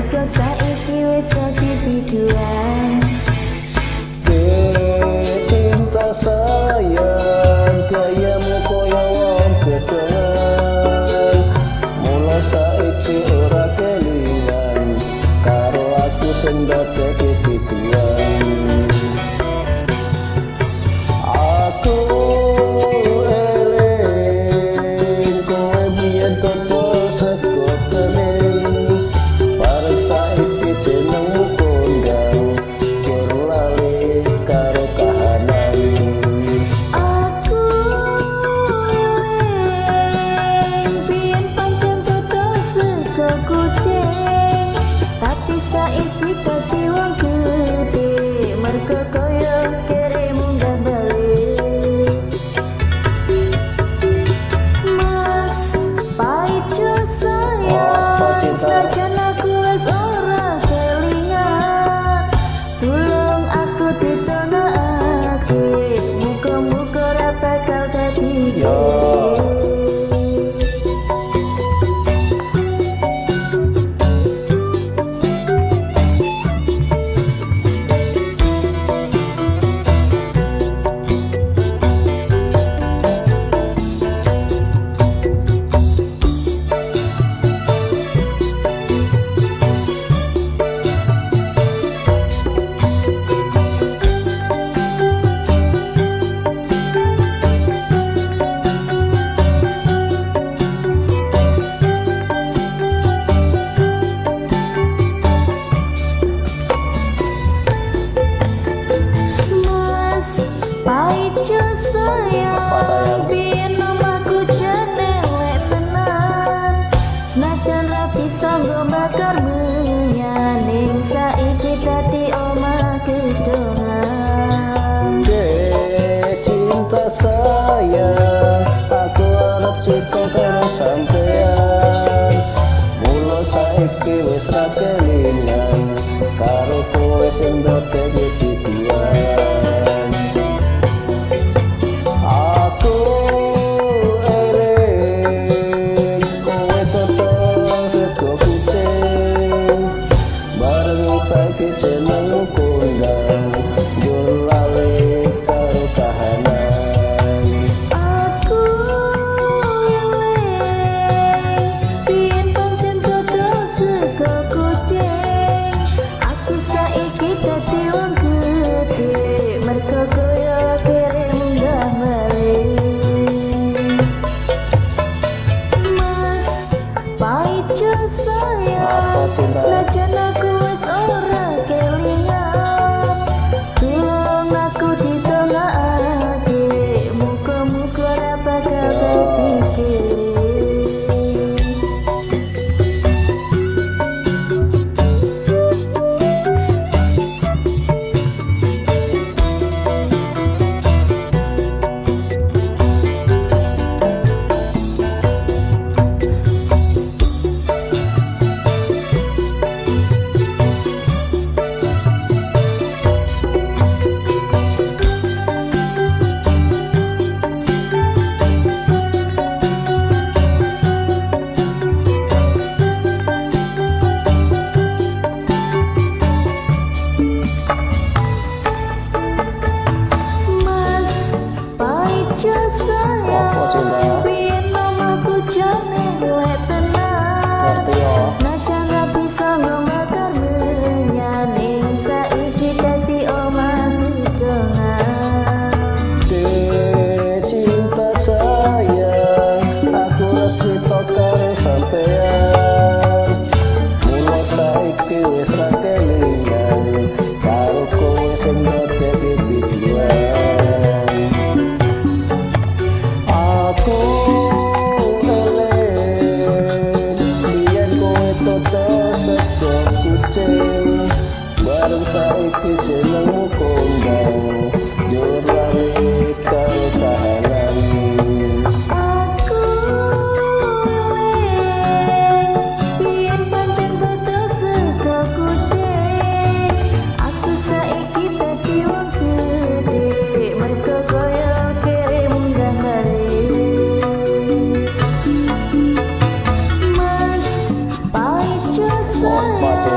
mergo saiki wis dadi biduan. Cinta sayang gayamu koyo wong gedongan, mula saiki ora kelingan karo aku sing dadekake biduan. Aku eling kowe biyen toto sego kening, bareng saiki jenengmu kondang, jur lali karo kahanan. Aku eling biyen pancen toto sego kucing, tapi saiki dadi wong gedhe mergo koyo kere munggah balik. Mas paijo sayang, senajan aku wis ora kelingan, tulung aku ditonakake, muga-muga ora bakal dadi paijo sayang, biyen omahku jenelek tenan, senajan ra bisa nggo bakar menyan, ning saiki dadi omah gedongan. Cinta sayang, aku arep cita karo sampean, mula saiki wis ra kelingan karo kowe sing dadekake biduan. Aku eling kowe toto sego kucing, bareng saiki jenengmu kondang, jur lali karo kahanan. Aku eling biyen pancen toto sego kucing, aku saiki dadi wong gedhe mergo koyo kere munggah balik. Mas paijo sayang, senajan aku wis ora kelingan, tulung aku ditolakake, muga-muga ora bakal kepikir. Mas paijo sayang, biyen omahku jenelek tenan, senajan ra bisa nggo bakar menyan, ning saiki dadi omah gedongan. Cinta sayang, aku arep cita karo sampean, mula saiki wis ra kelingan karo kowe sing dadekake biduan. Aku eling biyen kowe toto sego kucing, bareng saiki jenengmu kondang, jur lali karo kahanan. Aku eling biyen pancen toto sego kucing, aku saiki dadi wong gedhe mergo koyo kere munggah balik. Mas paijo sayang,